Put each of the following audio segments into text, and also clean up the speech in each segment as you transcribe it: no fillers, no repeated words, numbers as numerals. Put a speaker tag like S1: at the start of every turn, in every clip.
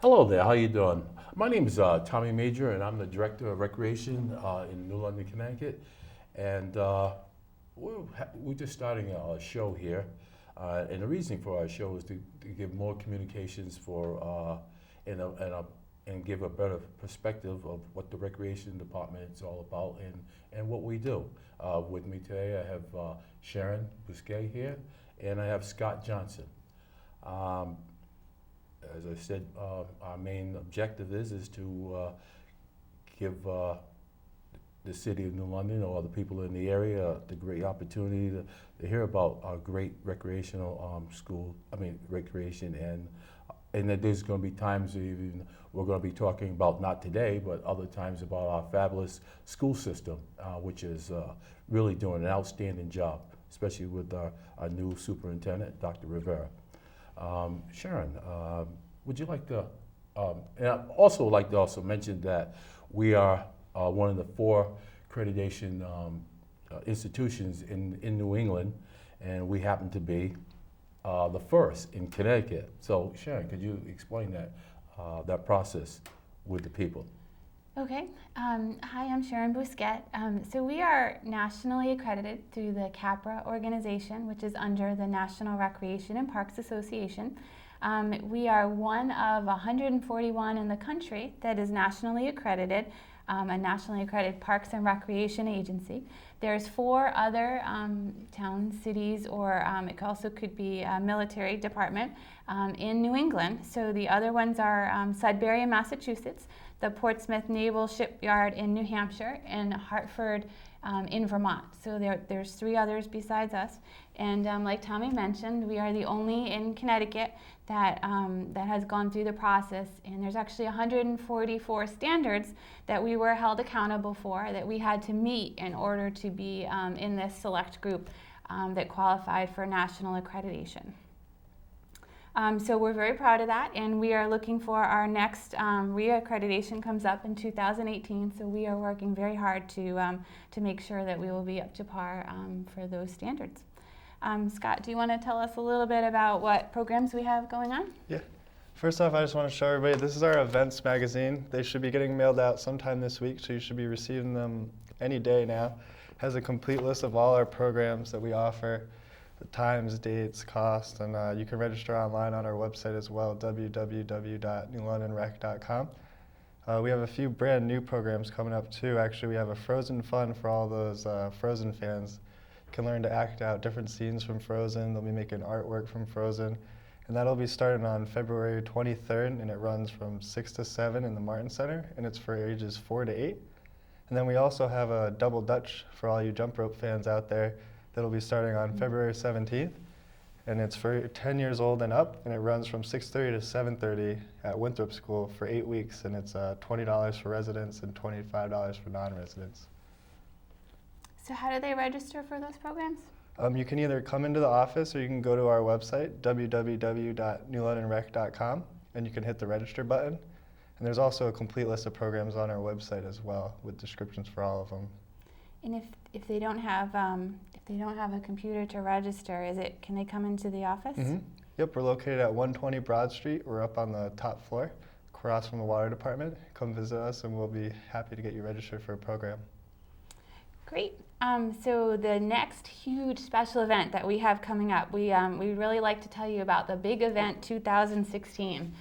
S1: Hello there, how you doing? My name is Tommy Major, and I'm the Director of Recreation in New London, Connecticut. And we're just starting a show here. And the reason for our show is to give more communications and give a better perspective of what the Recreation Department is all about and what we do. With me today, I have Sharon Bousquet here, and I have Scott Johnson. As I said, our main objective is to give the city of New London or the people in the area the great opportunity to hear about our great recreational recreation, and that there's going to be times even we're going to be talking about, not today, but other times about our fabulous school system, which is really doing an outstanding job, especially with our new superintendent, Dr. Rivera. Sharon, would you like to, and I'd also like to also mention that we are one of the 4 accreditation institutions in New England, and we happen to be the first in Connecticut. So Sharon, could you explain that process with the people?
S2: Okay. Hi, I'm Sharon Bousquet. So we are nationally accredited through the CAPRA organization, which is under the National Recreation and Parks Association. We are one of 141 in the country that is nationally accredited, a nationally accredited Parks and Recreation agency. There's 4 other towns, cities, or it also could be a military department in New England. So the other ones are Sudbury in Massachusetts, the Portsmouth Naval Shipyard in New Hampshire, and Hartford in Vermont. So there's 3 others besides us. And like Tommy mentioned, we are the only in Connecticut that has gone through the process. And there's actually 144 standards that we were held accountable for, that we had to meet in order to be in this select group that qualified for national accreditation. So we're very proud of that, and we are looking for our next reaccreditation comes up in 2018. So we are working very hard to make sure that we will be up to par for those standards. Scott, do you want to tell us a little bit about what programs we have going on?
S3: Yeah. First off, I just want to show everybody, this is our events magazine. They should be getting mailed out sometime this week, so you should be receiving them any day now. It has a complete list of all our programs that we offer, the times, dates, cost, and you can register online on our website as well, www.newlondonrec.com. We have a few brand new programs coming up too. Actually, we have a Frozen Fun for all those Frozen fans. You can learn to act out different scenes from Frozen. They'll be making artwork from Frozen. And that'll be starting on February 23rd, and it runs from 6 to 7 in the Martin Center, and it's for ages 4 to 8. And then we also have a Double Dutch for all you jump rope fans out there. That'll be starting on February 17th, and it's for 10 years old and up, and it runs from 6:30 to 7:30 at Winthrop School for 8 weeks, and it's $20 for residents and $25 for non-residents.
S2: So how do they register for those programs?
S3: You can either come into the office or you can go to our website, www.newlondonrec.com, and you can hit the register button. And there's also a complete list of programs on our website as well, with descriptions for all of them.
S2: And if they don't have a computer to register, can they come into the office?
S3: Mm-hmm. Yep, we're located at 120 Broad Street. We're up on the top floor, across from the water department. Come visit us, and we'll be happy to get you registered for a program.
S2: Great. So the next huge special event that we have coming up, we'd really like to tell you about the Big Event 2016.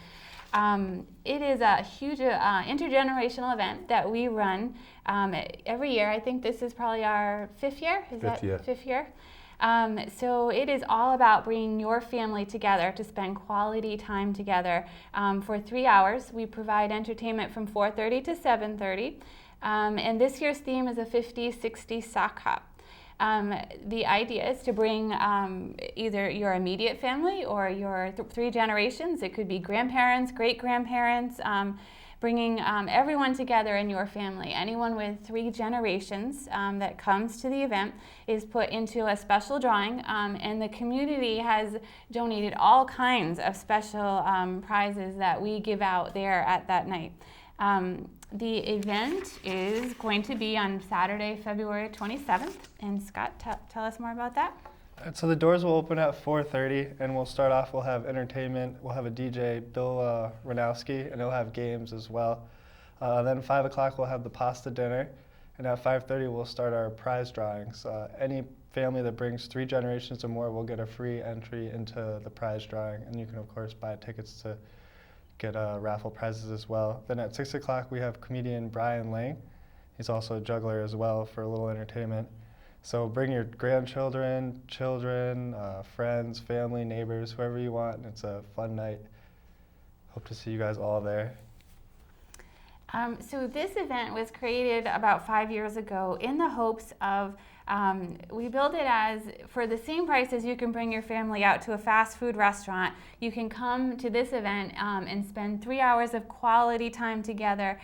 S2: It is a huge intergenerational event that we run every year. I think this is probably our 5th year. Fifth year? So it is all about bringing your family together to spend quality time together for 3 hours. We provide entertainment from 4:30 to 7:30. And this year's theme is a 50-60 sock hop. The idea is to bring either your immediate family or your 3 generations. It could be grandparents, great-grandparents, bringing everyone together in your family. Anyone with 3 generations that comes to the event is put into a special drawing, and the community has donated all kinds of special prizes that we give out there at that night. The event is going to be on Saturday, February 27th. And Scott, tell us more about that.
S3: So the doors will open at 4:30, and we'll start off. We'll have entertainment. We'll have a DJ, Bill Ranowski, and he'll have games as well. Then 5 o'clock we'll have the pasta dinner, and at 5:30 we'll start our prize drawings. Any family that brings 3 generations or more will get a free entry into the prize drawing, and you can of course buy tickets to get raffle prizes as well. Then at 6 o'clock we have comedian Brian Lang. He's also a juggler as well for a little entertainment. So bring your grandchildren, children, friends, family, neighbors, whoever you want. It's a fun night. Hope to see you guys all there.
S2: So this event was created about 5 years ago in the hopes of, we build it as, for the same price as you can bring your family out to a fast food restaurant, you can come to this event and spend 3 hours of quality time together,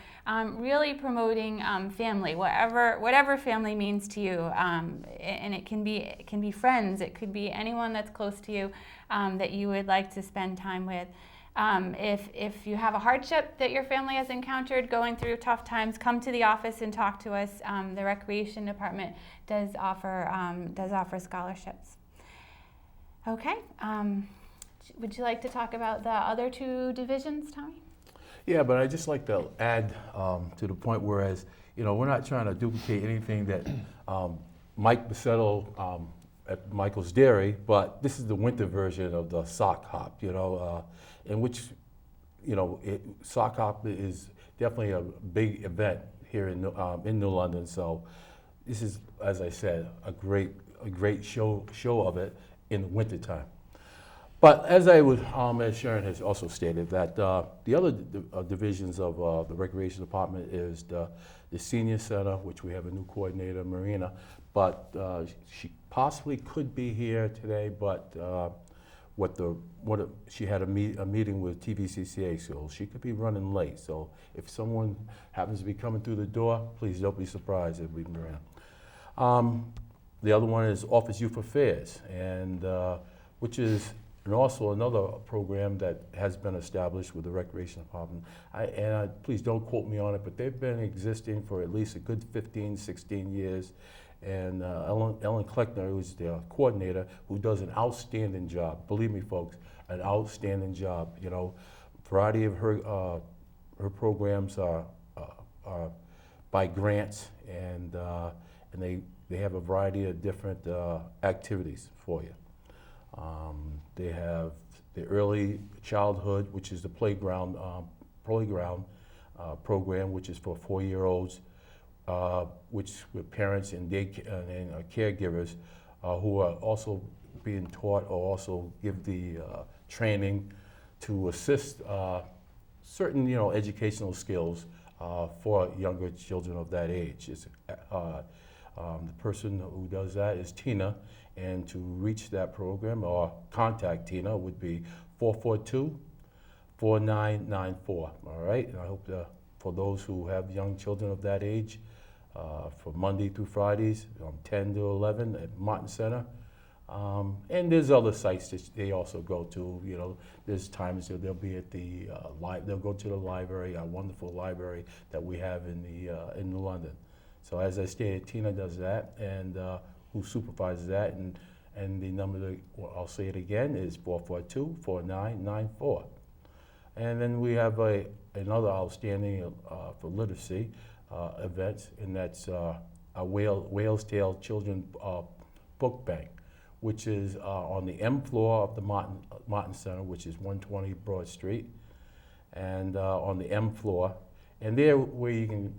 S2: really promoting family, whatever family means to you. And it can be friends, it could be anyone that's close to you that you would like to spend time with. If you have a hardship that your family has encountered going through tough times, come to the office and talk to us. The recreation department does offer scholarships. Okay, would you like to talk about the other 2 divisions, Tommy?
S1: Yeah, but I'd just like to add to the point, whereas, we're not trying to duplicate anything that Mike Basetto at Michael's Dairy, but this is the winter version of the sock hop, in which, sock hop is definitely a big event here in New London. So this is, as I said, a great show of it in the wintertime. But as as Sharon has also stated, that the other divisions of the Recreation Department is the Senior Center, which we have a new coordinator, Marina, but she possibly could be here today, but she had a meeting with TVCCA, so she could be running late. So if someone happens to be coming through the door, please don't be surprised if we Marina. The other one is Office Youth Affairs, and which is also another program that has been established with the Recreation Department. Please don't quote me on it, but they've been existing for at least a good 15, 16 years. And Ellen Kleckner, who's the coordinator, who does an outstanding job. Believe me, folks, an outstanding job. Variety of her programs are by grants, and they have a variety of different activities for you. They have the early childhood, which is the playground program, which is for 4-year-olds. Which with parents and caregivers who are also being taught or also give the training to assist certain educational skills for younger children of that age. The person who does that is Tina, and to reach that program or contact Tina would be 442-4994. All right, and I hope for those who have young children of that age, for Monday through Fridays, 10 to 11 at Martin Center. And there's other sites that they also go to. There's times that they'll be at the they'll go to the library, our wonderful library that we have in London. So as I stated, Tina does that, and who supervises that, and the number, I'll say it again, is 442-4994. And then we have another outstanding for literacy events, and that's a Whale's Tale Children Book Bank, which is on the M floor of the Martin Center, which is 120 Broad Street, and on the M floor. And there where you can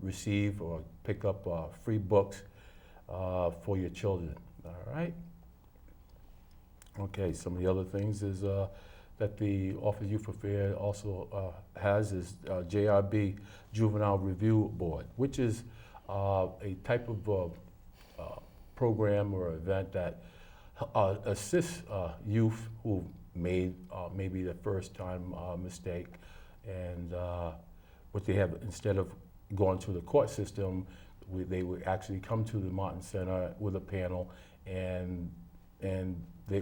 S1: receive or pick up free books for your children, all right? Okay, some of the other things is that the Office Youth Affairs also has is JRB, Juvenile Review Board, which is a type of program or event that assists youth who made maybe the first time mistake, and what they have, instead of going to the court system, they would actually come to the Martin Center with a panel, and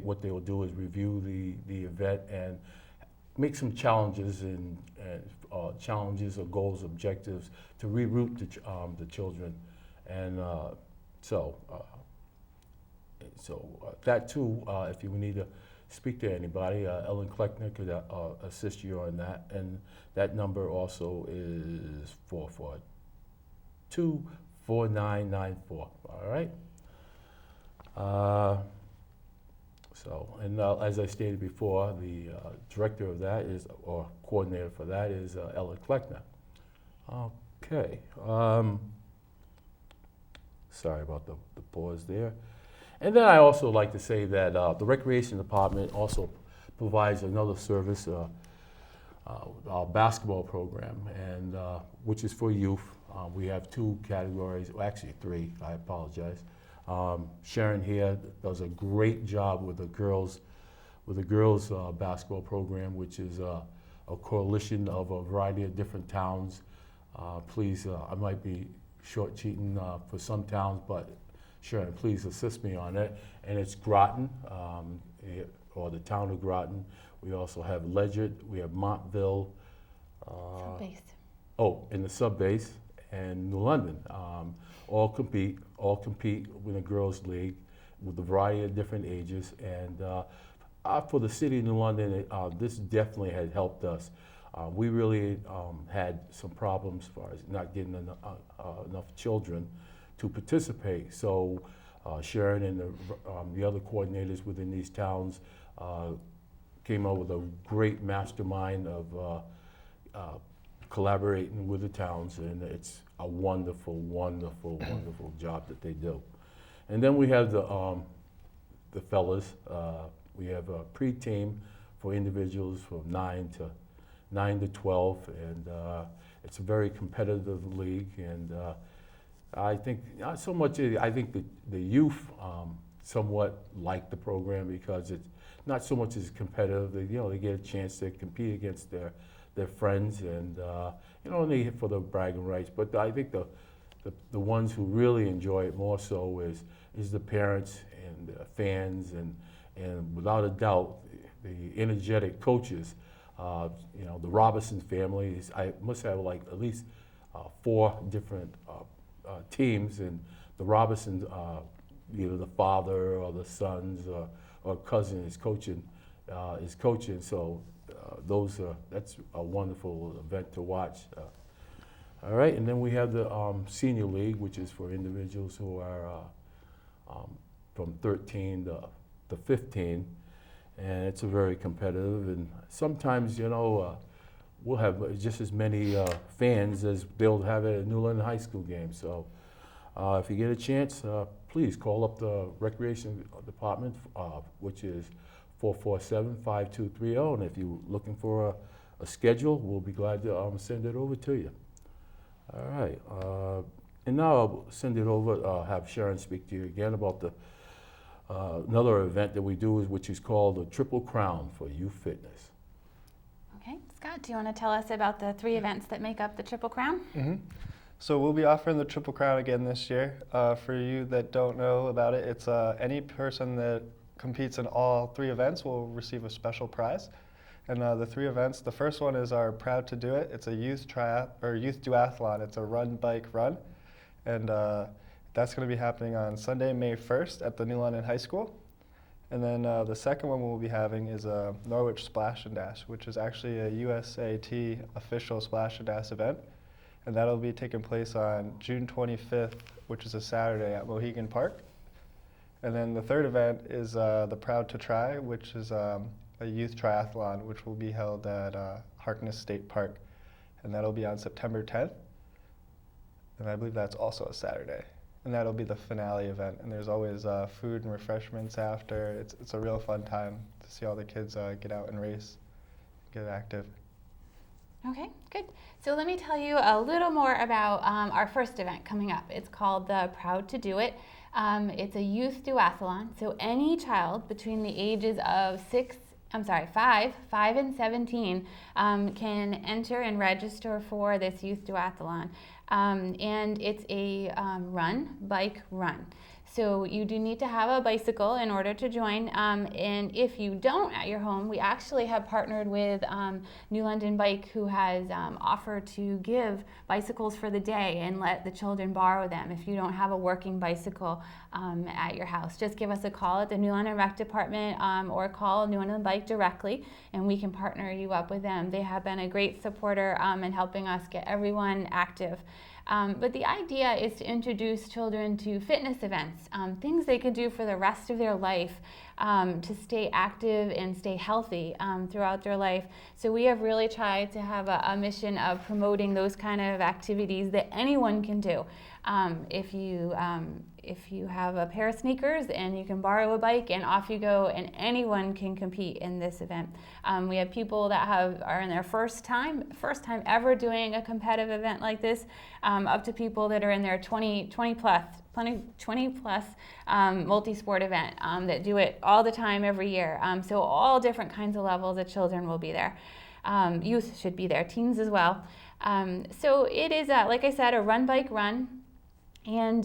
S1: what they will do is review the event and make some challenges and challenges or goals, objectives to reroute the children, and So that too, if you need to speak to anybody, Ellen Kleckner could assist you on that. And that number also is 442-4994, all right? And as I stated before, the director of that is, or coordinator for that is Ellen Kleckner. Okay. Sorry about the pause there. And then I also like to say that the Recreation Department also provides another service, our basketball program, and which is for youth. We have 2 categories, well, actually 3, I apologize. Sharon here does a great job with the girls basketball program, which is a coalition of a variety of different towns. Please, I might be short-cheating for some towns, but Sharon, please assist me on it. And it's Groton, or the town of Groton. We also have Ledyard, we have Montville.
S2: Sub-base.
S1: In the sub-base, and New London. All compete with a girls' league with a variety of different ages. And for the city of New London, this definitely has helped us. We really had some problems as far as not getting enough children to participate. So Sharon and the other coordinators within these towns came up with a great mastermind of collaborating with the towns, and it's a wonderful, wonderful, wonderful job that they do. And then we have the fellas. We have a pre-team for individuals from 9 to 12, and it's a very competitive league. And I think not so much. I think the youth somewhat like the program because it's not so much as competitive. They get a chance to compete against their friends, and only for the bragging rights. But I think the ones who really enjoy it more so is the parents and the fans, and without a doubt, the energetic coaches. The Robinson family. I must have like at least 4 different teams, and the Robinson, either the father or the sons or cousin is coaching. So that's a wonderful event to watch. All right, and then we have the senior league, which is for individuals who are from 13 to 15, and it's a very competitive. And sometimes, we'll have just as many fans as they'll have at a New London High School game. So if you get a chance, please call up the Recreation Department, which is 447-5230, and if you're looking for a schedule, we'll be glad to send it over to you. All right, and now I'll send it over, have Sharon speak to you again about the another event that we do, which is called the Triple Crown for Youth Fitness.
S2: Okay, Scott, do you want to tell us about the 3 events that make up the Triple Crown?
S3: Mm-hmm. So we'll be offering the Triple Crown again this year. For you that don't know about it, it's any person that competes in all 3 events will receive a special prize. And the 3 events, the first one is our Proud to Do It. It's a youth duathlon. It's a run, bike, run. And that's going to be happening on Sunday, May 1st at the New London High School. And then the second one we'll be having is a Norwich Splash and Dash, which is actually a USAT official Splash and Dash event. And that'll be taking place on June 25th, which is a Saturday at Mohegan Park. And then the third event is the Proud to Try, which is a youth triathlon, which will be held at Harkness State Park. And that'll be on September 10th. And I believe that's also a Saturday. And that'll be the finale event. And there's always food and refreshments after. It's a real fun time to see all the kids get out and race, get active.
S2: Okay, good. So let me tell you a little more about our first event coming up. It's called the Proud to Do It. It's a youth duathlon. So any child between the ages of 5 and 17 can enter and register for this youth duathlon. And it's a run, bike, run. So you do need to have a bicycle in order to join. And if you don't at your home, we actually have partnered with New London Bike, who has offered to give bicycles for the day and let the children borrow them if you don't have a working bicycle at your house. Just give us a call at the New London Rec Department or call New London Bike directly, and we can partner you up with them. They have been a great supporter in helping us get everyone active. But the idea is to introduce children to fitness events, things they can do for the rest of their life to stay active and stay healthy throughout their life. So we have really tried to have a mission of promoting those kind of activities that anyone can do. If you have a pair of sneakers and you can borrow a bike and off you go, and anyone can compete in this event. We have people that are in their first time ever doing a competitive event like this, up to people that are in their 20 plus multi-sport event that do it all the time every year. So all different kinds of levels of children will be there. Youth should be there, teens as well. So it is, like I said, a run, bike, run. And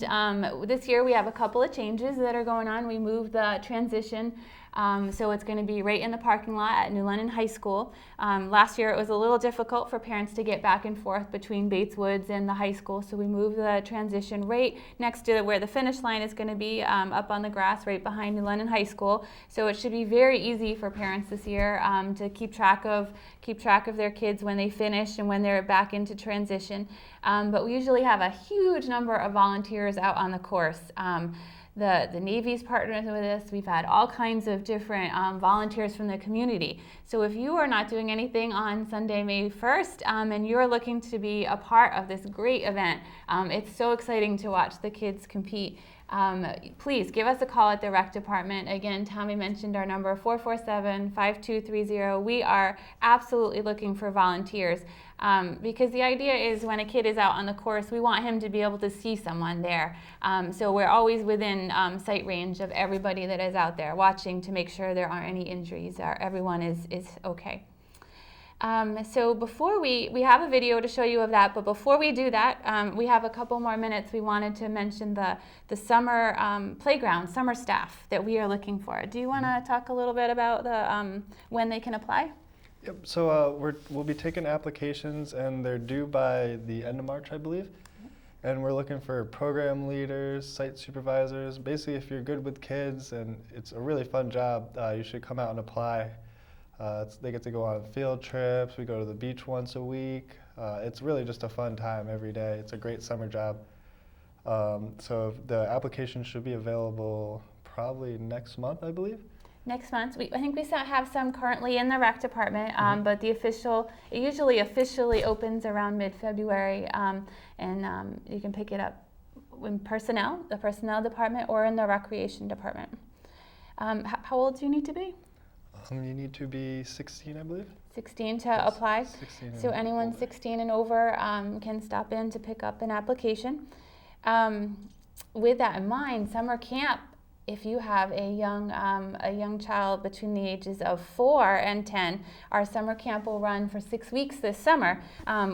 S2: this year we have a couple of changes that are going on. We moved the transition, so it's going to be right in the parking lot at New London High School. Last year it was a little difficult for parents to get back and forth between Bates Woods and the high school, so we moved the transition right next to where the finish line is going to be, up on the grass right behind New London High School. So it should be very easy for parents this year to keep track of their kids when they finish and when they're back into transition. But we usually have a huge number of volunteers out on the course. The Navy's partners with us. We've had all kinds of different volunteers from the community. So if you are not doing anything on Sunday, May 1st, and you're looking to be a part of this great event, it's so exciting to watch the kids compete. Please give us a call at the rec department. Again, Tommy mentioned our number, 447-5230. We are absolutely looking for volunteers. Because the idea is when a kid is out on the course, we want him to be able to see someone there. So we're always within sight range of everybody that is out there watching to make sure there aren't any injuries or everyone is okay. So before we have a video to show you of that, but before we do that, we have a couple more minutes. We wanted to mention the summer playground, summer staff that we are looking for. Do you want to talk a little bit about the when they can apply?
S3: Yep, so we'll be taking applications, and they're due by the end of March, I believe. And we're looking for program leaders, site supervisors. Basically, if you're good with kids and it's a really fun job, you should come out and apply. They get to go on field trips. We go to the beach once a week. It's really just a fun time every day. It's a great summer job. So the application should be available probably next month, I believe.
S2: Next month. I think we have some currently in the rec department, but it usually officially opens around mid-February, and you can pick it up in the personnel department, or in the recreation department. How old do you need to be?
S3: You need to be 16, I believe.
S2: 16 to
S3: Yes,
S2: apply?
S3: 16
S2: So
S3: and
S2: anyone
S3: older.
S2: 16 and over can stop in to pick up an application. With that in mind, summer camp, if you have a young child between the ages of 4 and 10, our summer camp will run for 6 weeks this summer,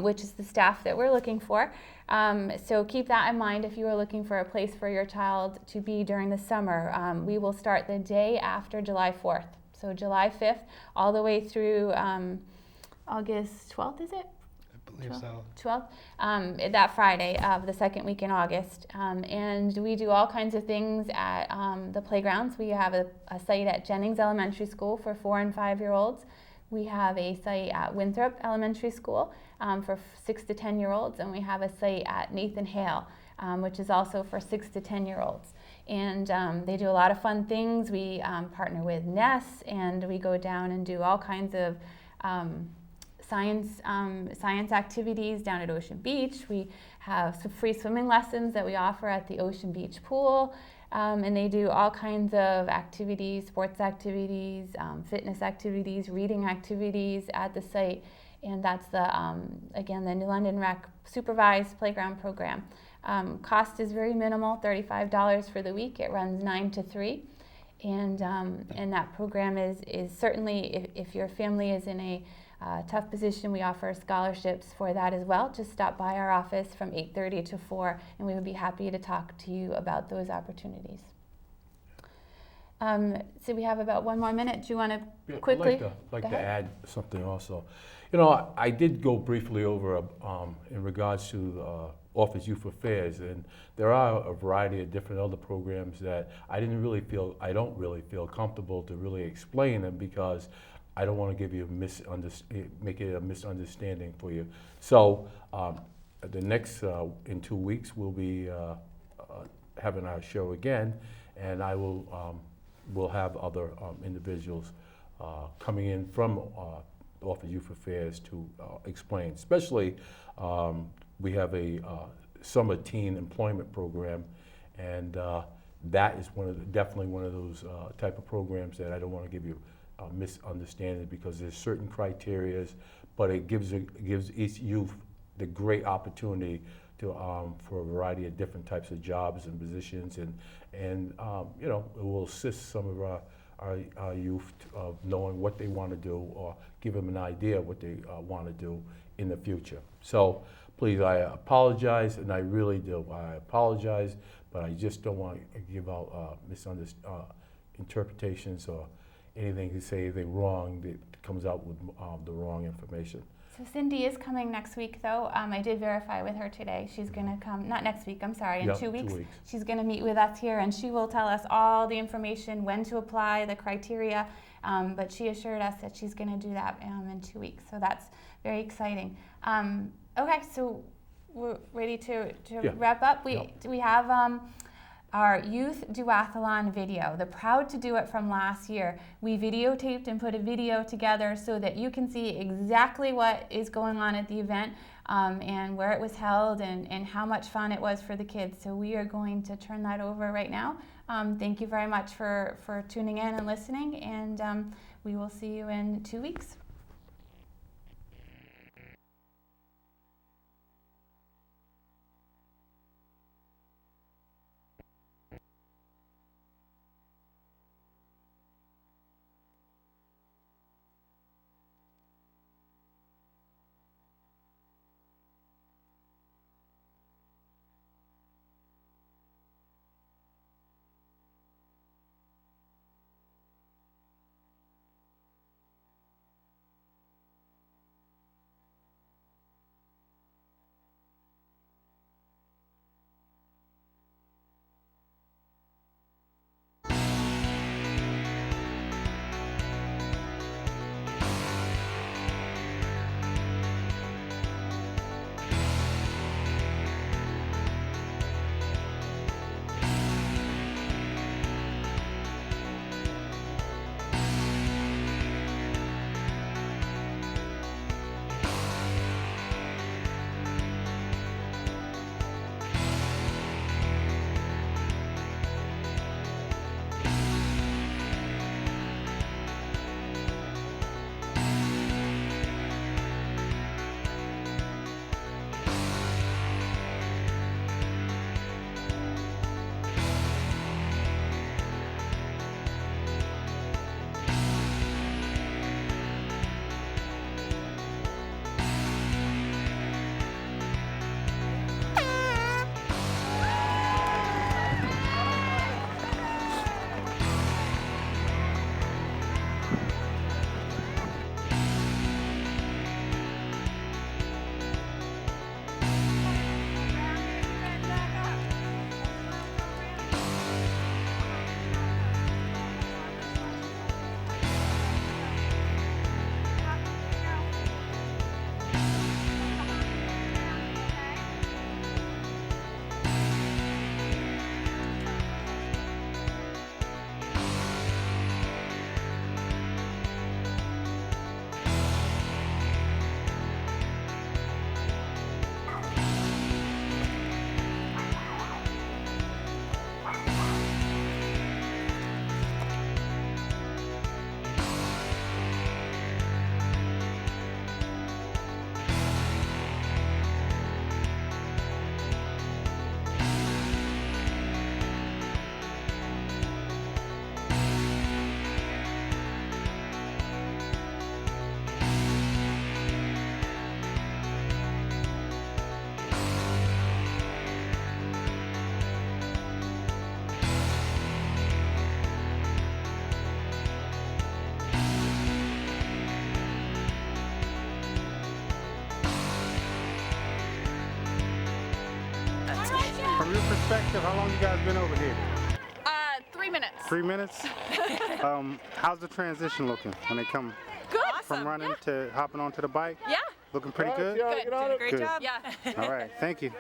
S2: which is the staff that we're looking for. So keep that in mind if you are looking for a place for your child to be during the summer. We will start the day after July 4th. So July 5th all the way through August 12th, is it?
S3: I believe so.
S2: 12th, that Friday of the second week in August. And we do all kinds of things at the playgrounds. We have a site at Jennings Elementary School for 4 and 5-year-olds. We have a site at Winthrop Elementary School for 6 to 10-year-olds. And we have a site at Nathan Hale, which is also for 6 to 10-year-olds. And they do a lot of fun things. We partner with Ness, and we go down and do all kinds of science activities down at Ocean Beach. We have some free swimming lessons that we offer at the Ocean Beach pool. And they do all kinds of activities, sports activities, fitness activities, reading activities at the site. And that's again, the New London Rec Supervised Playground Program. Cost is very minimal, $35 for the week. It runs 9 to 3. And that program is certainly, if your family is in a tough position, we offer scholarships for that as well. Just stop by our office from 8:30 to 4, and we would be happy to talk to you about those opportunities. So we have about 1 more minute. Do you want to
S1: Yeah,
S2: quickly?
S1: I'd like
S2: Go
S1: to
S2: ahead.
S1: add something also. You know, I did go briefly over in regards to Office Youth Affairs, and there are a variety of different other programs that I don't really feel comfortable to really explain them because I don't want to give you make it a misunderstanding for you. So the next in 2 weeks we'll be having our show again, and I will we'll have other individuals coming in from Office Youth Affairs to explain. Especially, we have a summer teen employment program, and that is definitely one of those type of programs that I don't want to give you a misunderstanding because there's certain criterias, but it gives each youth the great opportunity to for a variety of different types of jobs and positions, and you know, it will assist some of our youth of knowing what they want to do or give them an idea of what they want to do in the future. So please, I apologize, and I really do. I apologize, but I just don't want to give out interpretations or anything to say anything wrong that comes out with the wrong information.
S2: So Cindy is coming next week, though. I did verify with her today. She's going to come, not next week, I'm sorry, in
S1: Yep,
S2: 2 weeks.
S1: 2 weeks.
S2: She's going to meet with us here, and she will tell us all the information, when to apply, the criteria. But she assured us that she's going to do that in 2 weeks. So that's very exciting. Okay, so we're ready to
S1: Yeah.
S2: wrap up.
S1: Yep.
S2: We have our youth duathlon video, the Proud to Do It from last year. We videotaped and put a video together so that you can see exactly what is going on at the event and where it was held and how much fun it was for the kids. So we are going to turn that over right now. Thank you very much for tuning in and listening, and we will see you in 2 weeks.
S4: From your perspective, how long you guys been over here?
S5: 3 minutes.
S4: 3 minutes? How's the transition looking when they come
S5: Good.
S4: from running to hopping onto the bike?
S5: Yeah.
S4: Looking pretty good?
S5: Good. Did a great
S4: Good.
S5: job. Yeah.
S4: All right, thank you.